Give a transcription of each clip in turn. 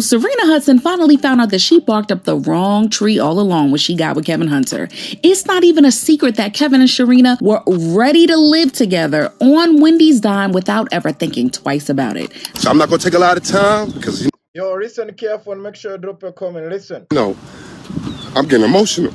Serena Hudson finally found out that she barked up the wrong tree all along when she got with Kevin Hunter. It's not even a secret that Kevin and Sharina were ready to live together on Wendy's dime without ever thinking twice about it. So I'm not going to take a lot of time because... Yo, listen careful and make sure you drop your comment. Listen. No, I'm getting emotional.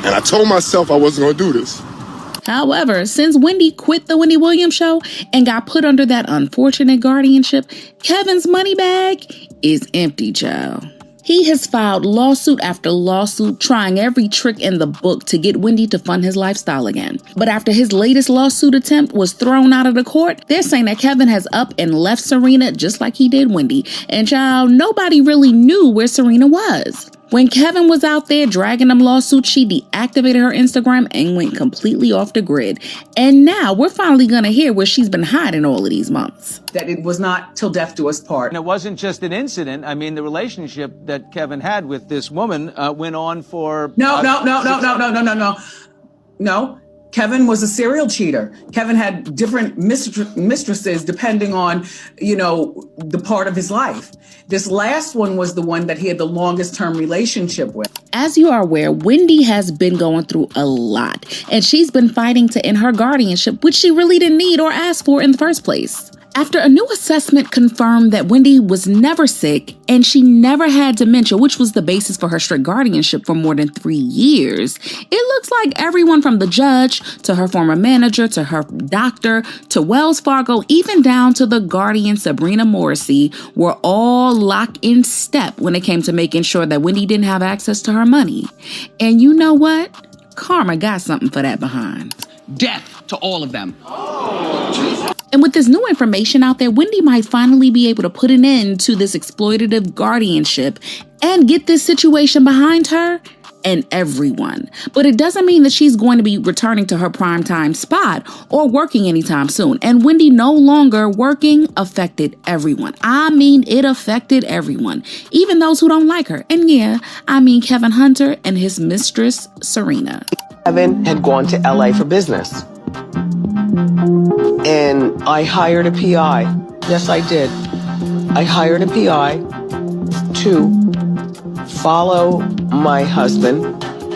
And I told myself I wasn't going to do this. However, since Wendy quit the Wendy Williams show and got put under that unfortunate guardianship, Kevin's money bag is empty, child. He has filed lawsuit after lawsuit, trying every trick in the book to get Wendy to fund his lifestyle again. But after his latest lawsuit attempt was thrown out of the court, they're saying that Kevin has up and left Serena just like he did Wendy. And child, nobody really knew where Serena was. When Kevin was out there dragging them lawsuits, she deactivated her Instagram and went completely off the grid. And now we're finally going to hear where she's been hiding all of these months. That it was not till death do us part. And it wasn't just an incident. I mean, the relationship that Kevin had with this woman went on for... No. Kevin was a serial cheater. Kevin had different mistresses depending on, the part of his life. This last one was the one that he had the longest term relationship with. As you are aware, Wendy has been going through a lot, and she's been fighting to end her guardianship, which she really didn't need or ask for in the first place. After a new assessment confirmed that Wendy was never sick and she never had dementia, which was the basis for her strict guardianship for more than 3 years, it looks like everyone from the judge to her former manager to her doctor to Wells Fargo, even down to the guardian Sabrina Morrissey, were all locked in step when it came to making sure that Wendy didn't have access to her money. And you know what? Karma got something for that behind. Death to all of them. And with this new information out there, Wendy might finally be able to put an end to this exploitative guardianship and get this situation behind her and everyone. But it doesn't mean that she's going to be returning to her primetime spot or working anytime soon. And Wendy no longer working affected everyone. I mean, it affected everyone, even those who don't like her. And yeah, I mean Kevin Hunter and his mistress, Serena. Kevin had gone to LA for business. And I hired a PI. Yes, I did. I hired a PI to follow my husband.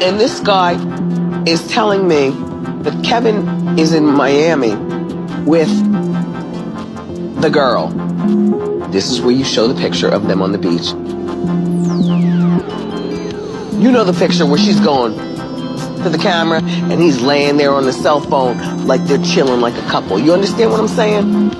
And this guy is telling me that Kevin is in Miami with the girl. This is where you show the picture of them on the beach. You know the picture where she's going to the camera and he's laying there on the cell phone like they're chilling like a couple. You understand what I'm saying?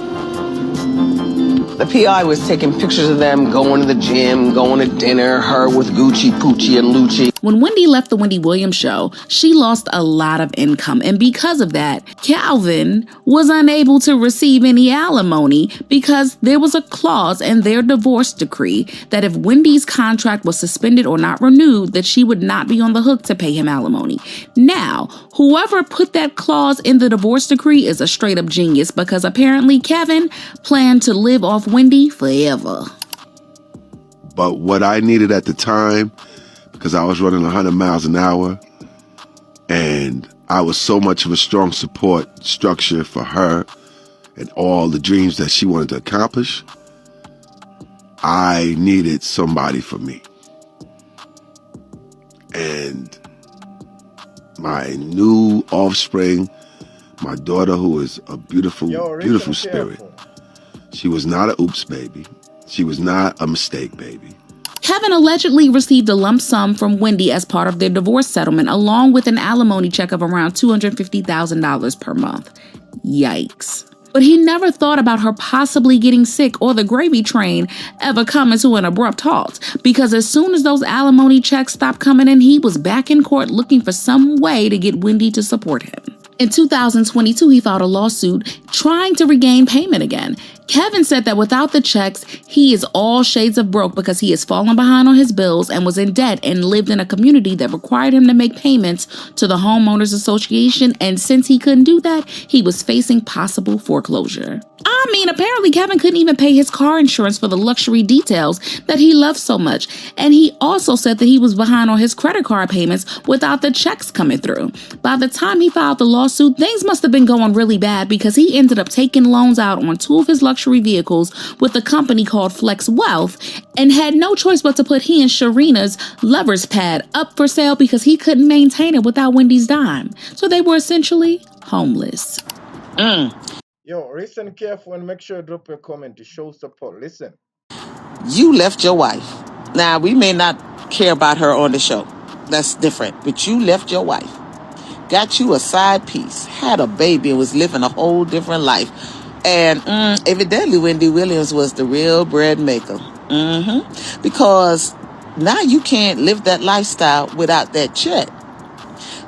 The PI was taking pictures of them going to the gym, going to dinner, her with Gucci, Poochie, and Lucci. When Wendy left the Wendy Williams show, she lost a lot of income. And because of that, Calvin was unable to receive any alimony because there was a clause in their divorce decree that if Wendy's contract was suspended or not renewed, that she would not be on the hook to pay him alimony. Now, whoever put that clause in the divorce decree is a straight up genius because apparently Kevin planned to live off Wendy forever. But what I needed at the time, because I was running 100 miles an hour and I was so much of a strong support structure for her and all the dreams that she wanted to accomplish, I needed somebody for me. And my new offspring, my daughter, who is a beautiful, beautiful spirit, she was not an oops baby. She was not a mistake baby. Kevin allegedly received a lump sum from Wendy as part of their divorce settlement, along with an alimony check of around $250,000 per month. Yikes. But he never thought about her possibly getting sick or the gravy train ever coming to an abrupt halt, because as soon as those alimony checks stopped coming in, he was back in court looking for some way to get Wendy to support him. In 2022, he filed a lawsuit trying to regain payment again. Kevin said that without the checks, he is all shades of broke because he has fallen behind on his bills and was in debt and lived in a community that required him to make payments to the Homeowners Association. And since he couldn't do that, he was facing possible foreclosure. I mean, apparently Kevin couldn't even pay his car insurance for the luxury details that he loved so much. And he also said that he was behind on his credit card payments without the checks coming through. By the time he filed the lawsuit, things must have been going really bad because he ended up taking loans out on two of his luxury vehicles with a company called Flex Wealth and had no choice but to put he and Sharina's lover's pad up for sale because he couldn't maintain it without Wendy's dime. So they were essentially homeless. Yo, listen careful and make sure you drop a comment to show support. Listen. You left your wife. Now, we may not care about her on the show. That's different. But you left your wife. Got you a side piece. Had a baby and was living a whole different life. And evidently, Wendy Williams was the real bread maker. Because now you can't live that lifestyle without that check.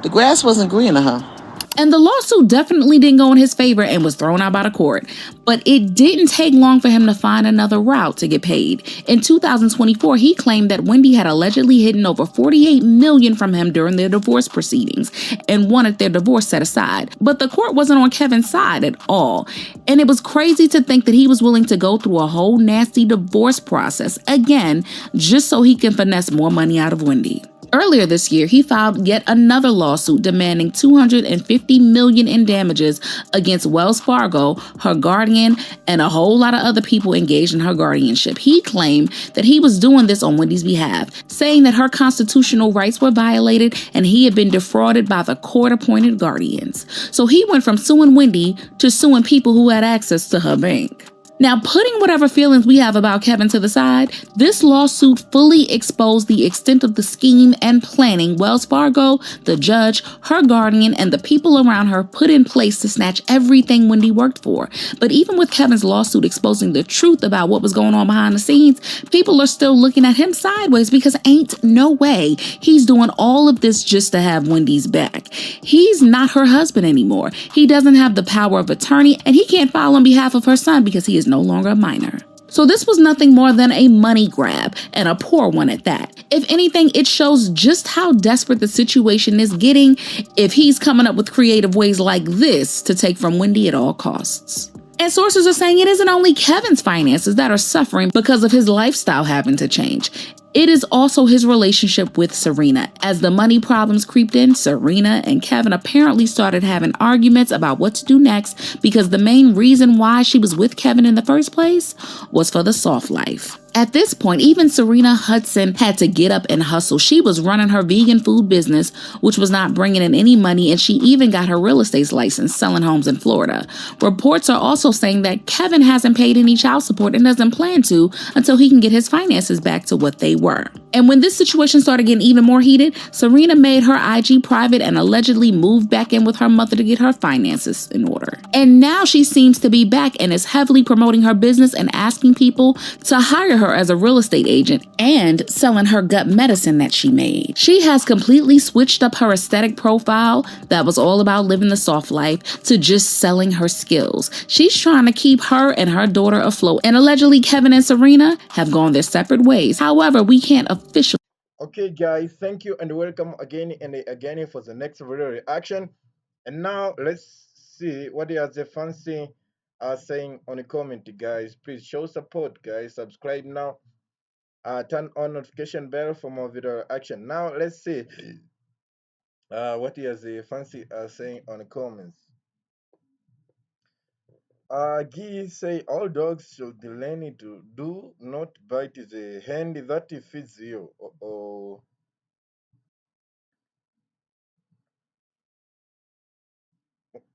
The grass wasn't greener, huh? And the lawsuit definitely didn't go in his favor and was thrown out by the court. But it didn't take long for him to find another route to get paid. In 2024, he claimed that Wendy had allegedly hidden over $48 million from him during their divorce proceedings and wanted their divorce set aside. But the court wasn't on Kevin's side at all. And it was crazy to think that he was willing to go through a whole nasty divorce process again just so he can finesse more money out of Wendy. Earlier this year, he filed yet another lawsuit demanding $250 million in damages against Wells Fargo, her guardian, and a whole lot of other people engaged in her guardianship. He claimed that he was doing this on Wendy's behalf, saying that her constitutional rights were violated and he had been defrauded by the court-appointed guardians. So he went from suing Wendy to suing people who had access to her bank. Now, putting whatever feelings we have about Kevin to the side, this lawsuit fully exposed the extent of the scheme and planning Wells Fargo, the judge, her guardian, and the people around her put in place to snatch everything Wendy worked for. But even with Kevin's lawsuit exposing the truth about what was going on behind the scenes, people are still looking at him sideways because ain't no way he's doing all of this just to have Wendy's back. He's not her husband anymore. He doesn't have the power of attorney, and he can't file on behalf of her son because he is no longer a minor. So this was nothing more than a money grab, and a poor one at that. If anything, it shows just how desperate the situation is getting if he's coming up with creative ways like this to take from Wendy at all costs. And sources are saying it isn't only Kevin's finances that are suffering because of his lifestyle having to change. It is also his relationship with Serena. As the money problems creeped in, Serena and Kevin apparently started having arguments about what to do next because the main reason why she was with Kevin in the first place was for the soft life. At this point, even Sharina Hudson had to get up and hustle. She was running her vegan food business, which was not bringing in any money, and she even got her real estate license selling homes in Florida. Reports are also saying that Kevin hasn't paid any child support and doesn't plan to until he can get his finances back to what they were. And when this situation started getting even more heated, Serena made her IG private and allegedly moved back in with her mother to get her finances in order. And now she seems to be back and is heavily promoting her business and asking people to hire her as a real estate agent and selling her gut medicine that she made. She has completely switched up her aesthetic profile that was all about living the soft life to just selling her skills. She's trying to keep her and her daughter afloat, and allegedly Kevin and Serena have gone their separate ways. However, we can't officially. Okay, guys, thank you and welcome again and again for the next video reaction. And now let's see what the fancy are saying on the comment, guys. Please show support, guys. Subscribe now. Turn on notification bell for more video reaction. Now let's see what the fancy are saying on the comments. Guy say all dogs should learn to do not bite the hand that feeds you. Oh.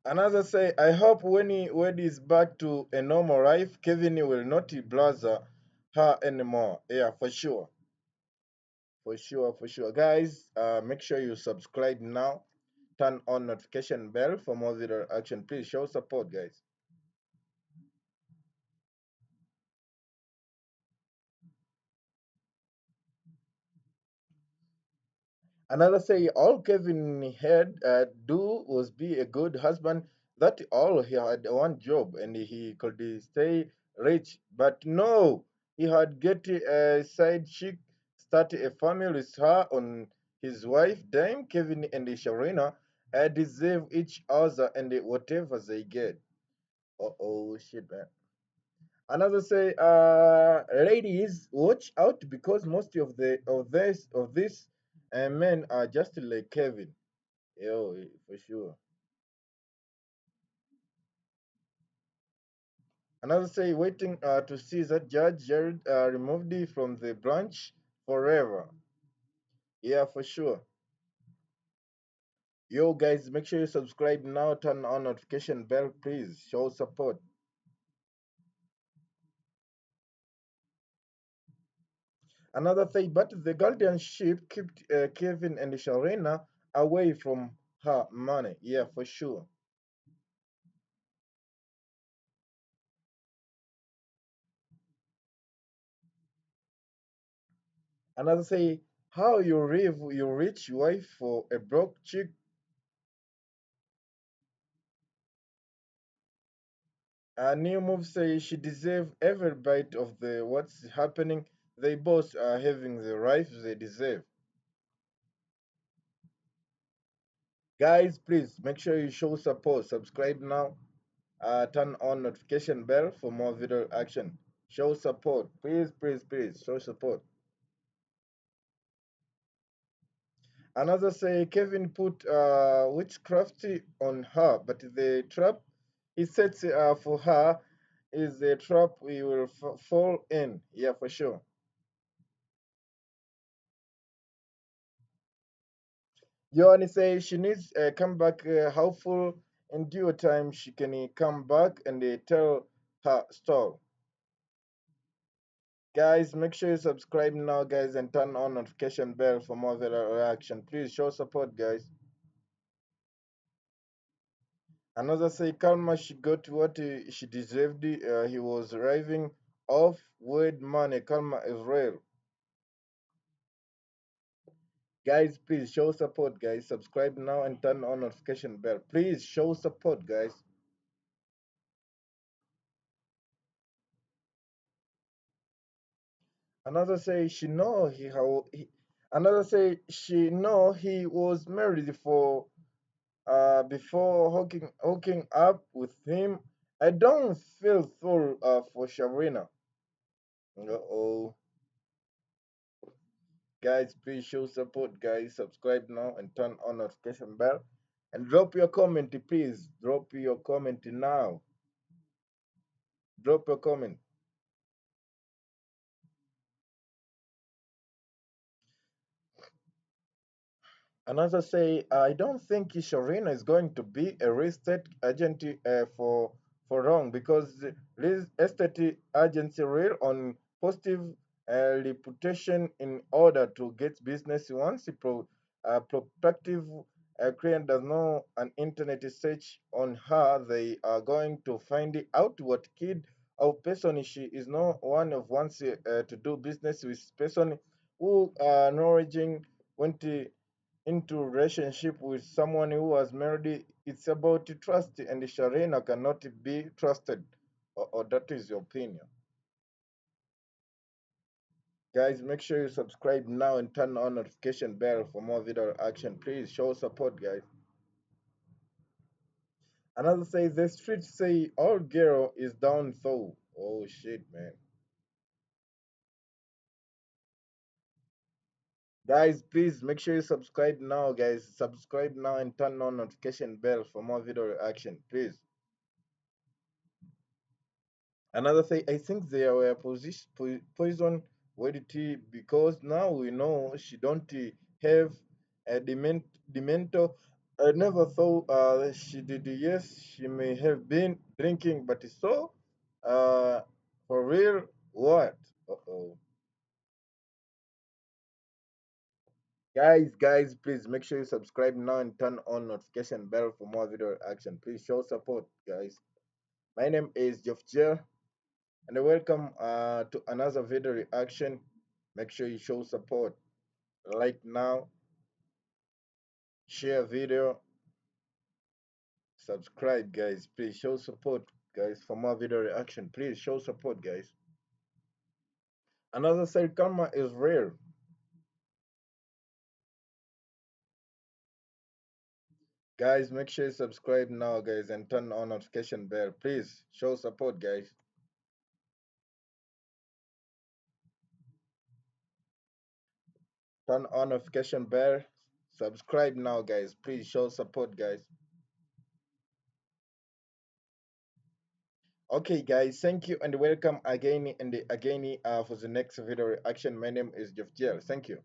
Another say, I hope when he is back to a normal life, Kevin will not bother her anymore. Yeah, for sure. For sure, for sure. Guys, make sure you subscribe now. Turn on notification bell for more video action. Please show support, guys. Another say, all Kevin had do was be a good husband. That all he had one job and he could stay rich. But no, he had get a side chick, start a family with her on his wife. Dame Kevin and Sharina deserve each other and whatever they get. Oh shit, man. Another say, ladies, watch out because most of this men are just like Kevin. Yo, for sure. Another say, waiting to see that Judge Jared removed it from the branch forever. Yeah, for sure. Yo, guys, make sure you subscribe now. Turn on notification bell, please. Show support. Another thing, but the guardianship kept Kevin and Sharina away from her money. Yeah, for sure. Another say, how you leave your rich wife for a broke chick? A new move say she deserve every bite of the what's happening. They both are having the life they deserve. Guys, please make sure you show support. Subscribe now. Turn on notification bell for more video action. Show support. Please, please, please show support. Another say Kevin put witchcraft on her, but the trap he sets for her is a trap we will fall in. Yeah, for sure. Joanne say she needs come back hopeful in due time she can come back and tell her story. Guys, make sure you subscribe now, guys, and turn on notification bell for more video reaction. Please show support, guys. Another say Kalma she got what she deserved. He was arriving off with money. Kalma is real. Guys, please show support, guys. Subscribe now and turn on notification bell. Please show support, guys. Another say she know another say she know he was married for before hooking up with him. I don't feel full for Sharina. Uh-oh. Guys, please show support, guys. Subscribe now and turn on notification bell. And drop your comment, please. Drop your comment now. Drop your comment. Another say, I don't think Sharina is going to be a real estate agent for long because the real estate agency rely on positive reputation in order to get business. Once a prospective client does know an internet search on her, they are going to find out what kid of person she is. No one of wants to do business with person who knowledging went into relationship with someone who was married. It's about trust, and Sharina cannot be trusted. Or that is your opinion. Guys, make sure you subscribe now and turn on notification bell for more video action. Please show support, guys. Another say the streets say all girl is down so. Oh shit, man. Guys, please make sure you subscribe now, guys. Subscribe now and turn on notification bell for more video action, please. Another thing, I think they were poison with tea because now we know she don't have a dementor. I never thought she did. Yes, she may have been drinking, but so uh, for real, what? Uh-oh. Guys, please make sure you subscribe now and turn on notification bell for more video action. Please show support, guys. My name is Jeff Jer, and welcome to another video reaction. Make sure you show support. Like now, share video, subscribe, guys. Please show support, guys, for more video reaction. Please show support, guys. Another side karma is rare. Guys, make sure you subscribe now, guys, and turn on notification bell. Please show support, guys. Turn on notification bell. Subscribe now, guys. Please show support, guys. Okay, guys, thank you and welcome again and again for the next video reaction. My name is Jeff Thank you.